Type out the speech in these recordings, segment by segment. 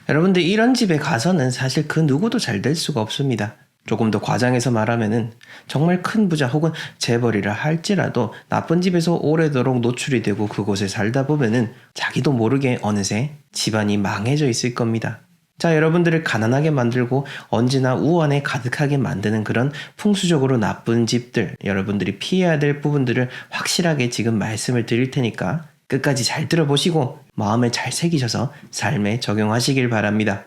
여러분들 이런 집에 가서는 사실 그 누구도 잘 될 수가 없습니다. 조금 더 과장해서 말하면은 정말 큰 부자 혹은 재벌이라 할지라도 나쁜 집에서 오래도록 노출이 되고 그곳에 살다 보면은 자기도 모르게 어느새 집안이 망해져 있을 겁니다. 자, 여러분들을 가난하게 만들고 언제나 우환에 가득하게 만드는 그런 풍수적으로 나쁜 집들, 여러분들이 피해야 될 부분들을 확실하게 지금 말씀을 드릴 테니까 끝까지 잘 들어보시고 마음에 잘 새기셔서 삶에 적용하시길 바랍니다.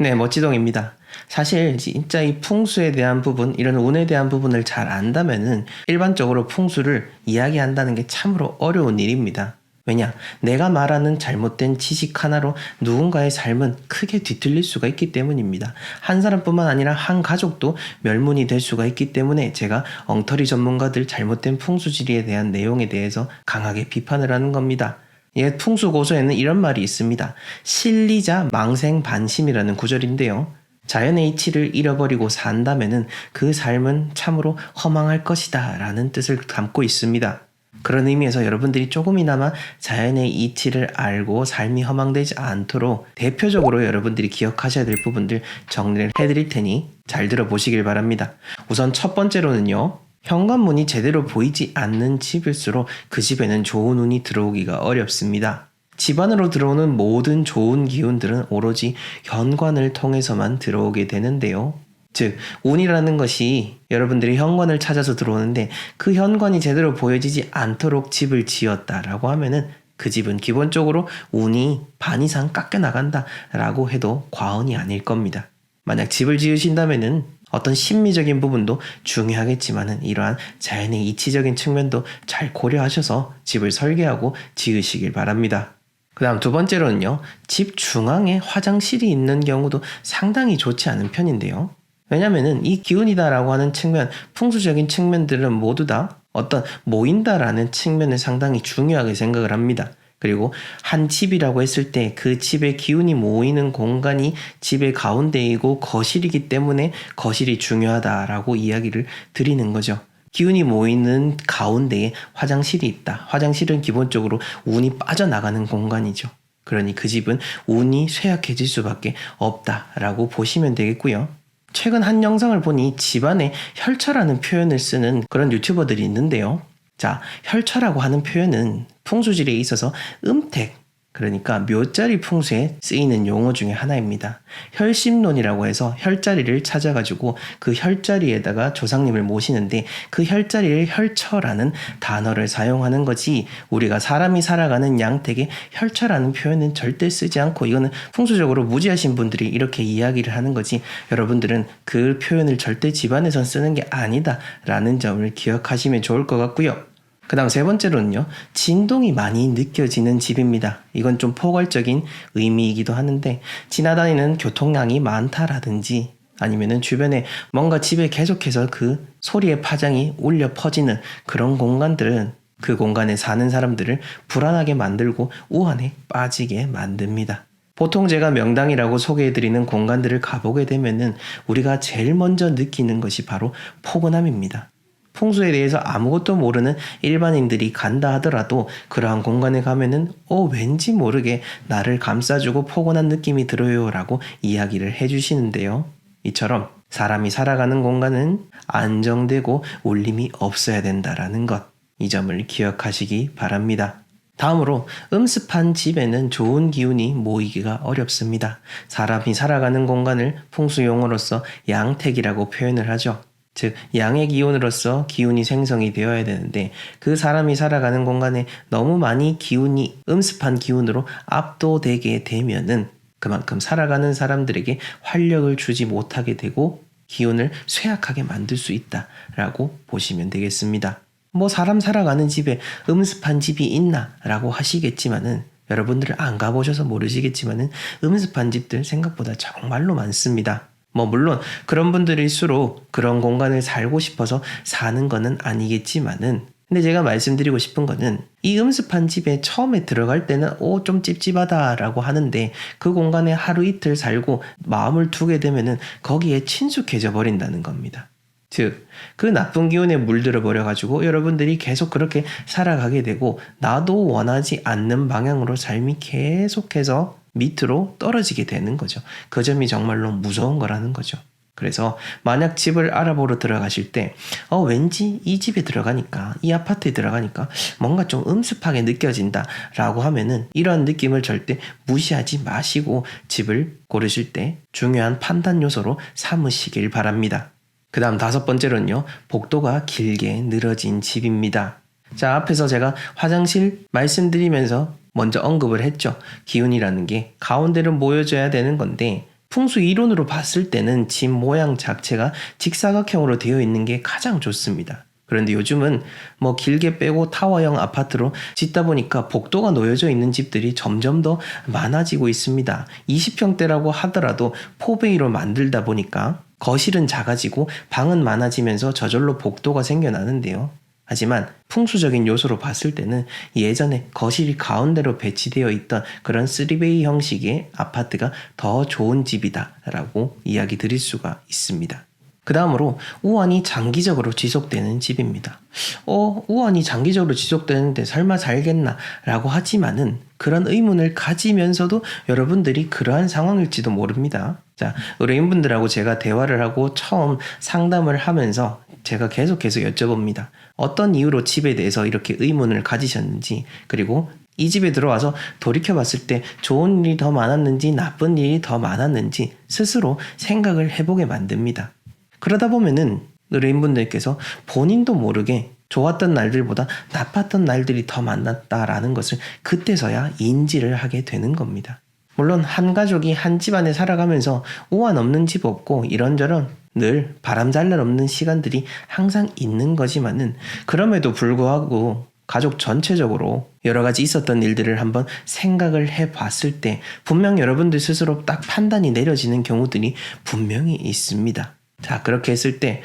네, 멋지동입니다. 사실 진짜 이 풍수에 대한 부분, 이런 운에 대한 부분을 잘 안다면은 일반적으로 풍수를 이야기한다는 게 참으로 어려운 일입니다. 왜냐? 내가 말하는 잘못된 지식 하나로 누군가의 삶은 크게 뒤틀릴 수가 있기 때문입니다. 한 사람뿐만 아니라 한 가족도 멸문이 될 수가 있기 때문에 제가 엉터리 전문가들 잘못된 풍수지리에 대한 내용에 대해서 강하게 비판을 하는 겁니다. 예, 풍수고서에는 이런 말이 있습니다. 실리자 망생반심이라는 구절인데요. 자연의 이치를 잃어버리고 산다면은 그 삶은 참으로 허망할 것이다 라는 뜻을 담고 있습니다. 그런 의미에서 여러분들이 조금이나마 자연의 이치를 알고 삶이 허망되지 않도록 대표적으로 여러분들이 기억하셔야 될 부분들 정리를 해드릴 테니 잘 들어보시길 바랍니다. 우선 첫 번째로는요. 현관문이 제대로 보이지 않는 집일수록 그 집에는 좋은 운이 들어오기가 어렵습니다. 집 안으로 들어오는 모든 좋은 기운들은 오로지 현관을 통해서만 들어오게 되는데요. 즉, 운이라는 것이 여러분들이 현관을 찾아서 들어오는데 그 현관이 제대로 보여지지 않도록 집을 지었다라고 하면은 그 집은 기본적으로 운이 반 이상 깎여나간다 라고 해도 과언이 아닐 겁니다. 만약 집을 지으신다면은 어떤 심미적인 부분도 중요하겠지만은 이러한 자연의 이치적인 측면도 잘 고려하셔서 집을 설계하고 지으시길 바랍니다. 그 다음 두 번째로는요. 집 중앙에 화장실이 있는 경우도 상당히 좋지 않은 편인데요. 왜냐면은 이 기운이다라고 하는 측면, 풍수적인 측면들은 모두 다 어떤 모인다라는 측면을 상당히 중요하게 생각을 합니다. 그리고 한 집이라고 했을 때 그 집의 기운이 모이는 공간이 집의 가운데이고 거실이기 때문에 거실이 중요하다라고 이야기를 드리는 거죠. 기운이 모이는 가운데에 화장실이 있다. 화장실은 기본적으로 운이 빠져나가는 공간이죠. 그러니 그 집은 운이 쇠약해질 수밖에 없다라고 보시면 되겠고요. 최근 한 영상을 보니 집안에 혈처라는 표현을 쓰는 그런 유튜버들이 있는데요. 자, 혈처라고 하는 표현은 풍수지리에 있어서 음택, 그러니까 묘자리 풍수에 쓰이는 용어 중에 하나입니다. 혈심론이라고 해서 혈자리를 찾아가지고 그 혈자리에다가 조상님을 모시는데 그 혈자리를 혈처라는 단어를 사용하는 거지 우리가 사람이 살아가는 양택에 혈처라는 표현은 절대 쓰지 않고 이거는 풍수적으로 무지하신 분들이 이렇게 이야기를 하는 거지 여러분들은 그 표현을 절대 집안에선 쓰는 게 아니다 라는 점을 기억하시면 좋을 것 같고요. 그 다음 세 번째로는요. 진동이 많이 느껴지는 집입니다. 이건 좀 포괄적인 의미이기도 하는데 지나다니는 교통량이 많다라든지 아니면은 주변에 뭔가 집에 계속해서 그 소리의 파장이 울려 퍼지는 그런 공간들은 그 공간에 사는 사람들을 불안하게 만들고 우환에 빠지게 만듭니다. 보통 제가 명당이라고 소개해드리는 공간들을 가보게 되면은 우리가 제일 먼저 느끼는 것이 바로 포근함입니다. 풍수에 대해서 아무것도 모르는 일반인들이 간다 하더라도 그러한 공간에 가면은 왠지 모르게 나를 감싸주고 포근한 느낌이 들어요 라고 이야기를 해주시는데요. 이처럼 사람이 살아가는 공간은 안정되고 울림이 없어야 된다라는 것, 이 점을 기억하시기 바랍니다. 다음으로 음습한 집에는 좋은 기운이 모이기가 어렵습니다. 사람이 살아가는 공간을 풍수용어로서 양택이라고 표현을 하죠. 즉 양의 기운으로서 기운이 생성이 되어야 되는데 그 사람이 살아가는 공간에 너무 많이 기운이 음습한 기운으로 압도되게 되면은 그만큼 살아가는 사람들에게 활력을 주지 못하게 되고 기운을 쇠약하게 만들 수 있다라고 보시면 되겠습니다. 뭐 사람 살아가는 집에 음습한 집이 있나 라고 하시겠지만은 여러분들 안 가보셔서 모르시겠지만은 음습한 집들 생각보다 정말로 많습니다. 물론 그런 분들일수록 그런 공간을 살고 싶어서 사는 거는 아니겠지만은 근데 제가 말씀드리고 싶은 거는 이 음습한 집에 처음에 들어갈 때는 좀 찝찝하다라고 하는데 그 공간에 하루 이틀 살고 마음을 두게 되면은 거기에 친숙해져 버린다는 겁니다. 즉, 그 나쁜 기운에 물들어 버려가지고 여러분들이 계속 그렇게 살아가게 되고 나도 원하지 않는 방향으로 삶이 계속해서 밑으로 떨어지게 되는 거죠. 그 점이 정말로 무서운 거라는 거죠. 그래서 만약 집을 알아보러 들어가실 때 왠지 이 집에 들어가니까 이 아파트에 들어가니까 뭔가 좀 음습하게 느껴진다 라고 하면은 이런 느낌을 절대 무시하지 마시고 집을 고르실 때 중요한 판단 요소로 삼으시길 바랍니다. 그 다음 5번째로는요, 복도가 길게 늘어진 집입니다. 자, 앞에서 제가 화장실 말씀드리면서 먼저 언급을 했죠. 기운이라는 게 가운데로 모여져야 되는 건데 풍수 이론으로 봤을 때는 집 모양 자체가 직사각형으로 되어 있는 게 가장 좋습니다. 그런데 요즘은 뭐 길게 빼고 타워형 아파트로 짓다 보니까 복도가 놓여져 있는 집들이 점점 더 많아지고 있습니다. 20평대라고 하더라도 포베이로 만들다 보니까 거실은 작아지고 방은 많아지면서 저절로 복도가 생겨나는데요. 하지만 풍수적인 요소로 봤을 때는 예전에 거실이 가운데로 배치되어 있던 그런 3베이 형식의 아파트가 더 좋은 집이다 라고 이야기 드릴 수가 있습니다. 그 다음으로 우환이 장기적으로 지속되는 집입니다. 우환이 장기적으로 지속되는데 설마 살겠나 라고 하지만은 그런 의문을 가지면서도 여러분들이 그러한 상황일지도 모릅니다. 자, 의뢰인분들하고 제가 대화를 하고 처음 상담을 하면서 제가 계속해서 여쭤봅니다. 어떤 이유로 집에 대해서 이렇게 의문을 가지셨는지, 그리고 이 집에 들어와서 돌이켜봤을 때 좋은 일이 더 많았는지 나쁜 일이 더 많았는지 스스로 생각을 해보게 만듭니다. 그러다 보면은 의뢰인분들께서 본인도 모르게 좋았던 날들보다 나빴던 날들이 더 많았다라는 것을 그때서야 인지를 하게 되는 겁니다. 물론 한 가족이 한 집안에 살아가면서 우환 없는 집 없고 이런저런 늘 바람잘 날 없는 시간들이 항상 있는 거지만은 그럼에도 불구하고 가족 전체적으로 여러 가지 있었던 일들을 한번 생각을 해봤을 때 분명 여러분들 스스로 딱 판단이 내려지는 경우들이 분명히 있습니다. 자, 그렇게 했을 때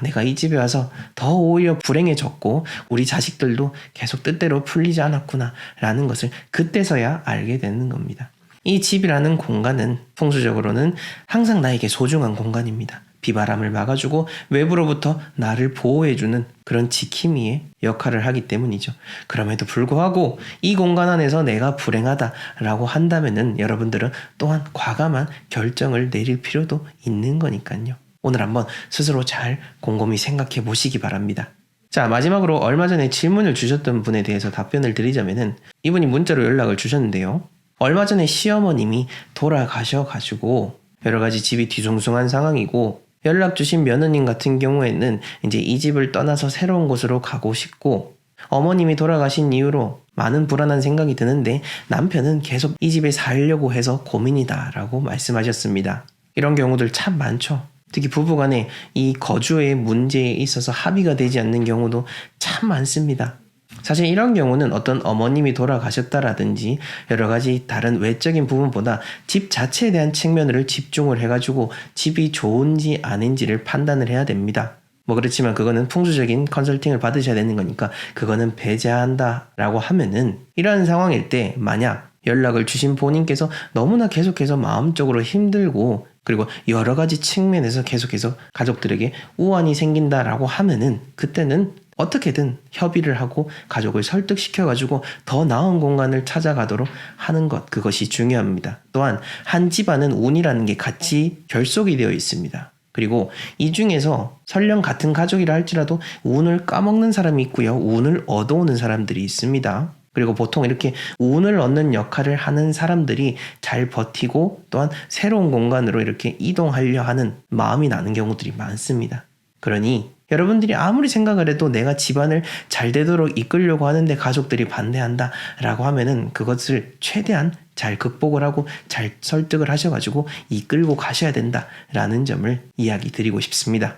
내가 이 집에 와서 더 오히려 불행해졌고 우리 자식들도 계속 뜻대로 풀리지 않았구나 라는 것을 그때서야 알게 되는 겁니다. 이 집이라는 공간은 풍수적으로는 항상 나에게 소중한 공간입니다. 비바람을 막아주고 외부로부터 나를 보호해주는 그런 지킴이의 역할을 하기 때문이죠. 그럼에도 불구하고 이 공간 안에서 내가 불행하다라고 한다면은 여러분들은 또한 과감한 결정을 내릴 필요도 있는 거니까요. 오늘 한번 스스로 잘 곰곰이 생각해 보시기 바랍니다. 자, 마지막으로 얼마 전에 질문을 주셨던 분에 대해서 답변을 드리자면은 이분이 문자로 연락을 주셨는데요. 얼마 전에 시어머님이 돌아가셔가지고 여러 가지 집이 뒤숭숭한 상황이고 연락 주신 며느님 같은 경우에는 이제 이 집을 떠나서 새로운 곳으로 가고 싶고 어머님이 돌아가신 이후로 많은 불안한 생각이 드는데 남편은 계속 이 집에 살려고 해서 고민이다 라고 말씀하셨습니다. 이런 경우들 참 많죠. 특히 부부간에 이 거주의 문제에 있어서 합의가 되지 않는 경우도 참 많습니다. 사실 이런 경우는 어떤 어머님이 돌아가셨다라든지 여러 가지 다른 외적인 부분보다 집 자체에 대한 측면을 집중을 해가지고 집이 좋은지 아닌지를 판단을 해야 됩니다. 그렇지만 그거는 풍수적인 컨설팅을 받으셔야 되는 거니까 그거는 배제한다라고 하면은 이런 상황일 때 만약 연락을 주신 본인께서 너무나 계속해서 마음적으로 힘들고 그리고 여러 가지 측면에서 계속해서 가족들에게 우환이 생긴다라고 하면은 그때는 어떻게든 협의를 하고 가족을 설득시켜가지고 더 나은 공간을 찾아가도록 하는 것, 그것이 중요합니다. 또한 한 집안은 운이라는 게 같이 결속이 되어 있습니다. 그리고 이 중에서 설령 같은 가족이라 할지라도 운을 까먹는 사람이 있고요. 운을 얻어오는 사람들이 있습니다. 그리고 보통 이렇게 운을 얻는 역할을 하는 사람들이 잘 버티고 또한 새로운 공간으로 이렇게 이동하려 하는 마음이 나는 경우들이 많습니다. 그러니 여러분들이 아무리 생각을 해도 내가 집안을 잘 되도록 이끌려고 하는데 가족들이 반대한다 라고 하면은 그것을 최대한 잘 극복을 하고 잘 설득을 하셔가지고 이끌고 가셔야 된다 라는 점을 이야기 드리고 싶습니다.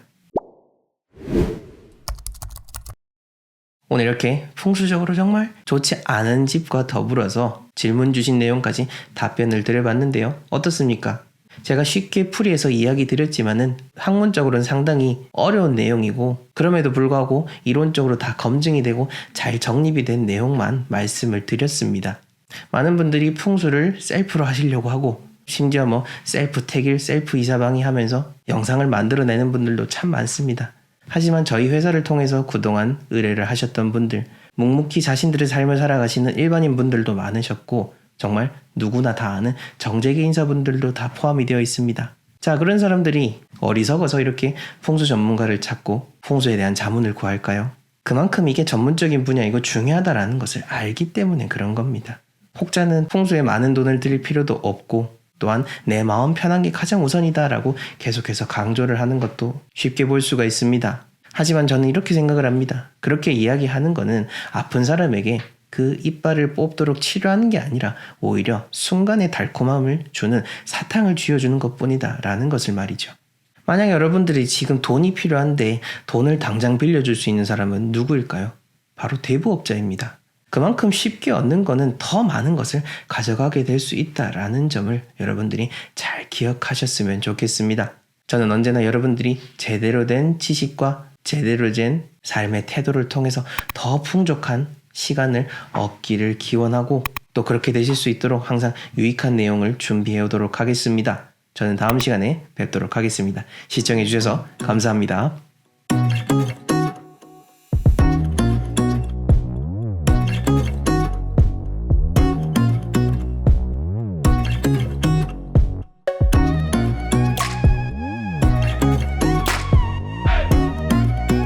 오늘 이렇게 풍수적으로 정말 좋지 않은 집과 더불어서 질문 주신 내용까지 답변을 드려봤는데요. 어떻습니까? 제가 쉽게 풀이해서 이야기 드렸지만은 학문적으로는 상당히 어려운 내용이고 그럼에도 불구하고 이론적으로 다 검증이 되고 잘 정립이 된 내용만 말씀을 드렸습니다. 많은 분들이 풍수를 셀프로 하시려고 하고 심지어 셀프 택일, 셀프 이사방이 하면서 영상을 만들어내는 분들도 참 많습니다. 하지만 저희 회사를 통해서 그동안 의뢰를 하셨던 분들, 묵묵히 자신들의 삶을 살아가시는 일반인 분들도 많으셨고 정말 누구나 다 아는 정재계 인사분들도 다 포함이 되어 있습니다. 자, 그런 사람들이 어리석어서 이렇게 풍수 전문가를 찾고 풍수에 대한 자문을 구할까요? 그만큼 이게 전문적인 분야이고 중요하다라는 것을 알기 때문에 그런 겁니다. 혹자는 풍수에 많은 돈을 들일 필요도 없고 또한 내 마음 편한 게 가장 우선이다라고 계속해서 강조를 하는 것도 쉽게 볼 수가 있습니다. 하지만 저는 이렇게 생각을 합니다. 그렇게 이야기하는 거는 아픈 사람에게 그 이빨을 뽑도록 치료하는 게 아니라 오히려 순간의 달콤함을 주는 사탕을 쥐어주는 것뿐이다 라는 것을 말이죠. 만약 여러분들이 지금 돈이 필요한데 돈을 당장 빌려줄 수 있는 사람은 누구일까요? 바로 대부업자입니다. 그만큼 쉽게 얻는 거는 더 많은 것을 가져가게 될 수 있다라는 점을 여러분들이 잘 기억하셨으면 좋겠습니다. 저는 언제나 여러분들이 제대로 된 지식과 제대로 된 삶의 태도를 통해서 더 풍족한 시간을 얻기를 기원하고 또 그렇게 되실 수 있도록 항상 유익한 내용을 준비해 오도록 하겠습니다. 저는 다음 시간에 뵙도록 하겠습니다. 시청해 주셔서 감사합니다.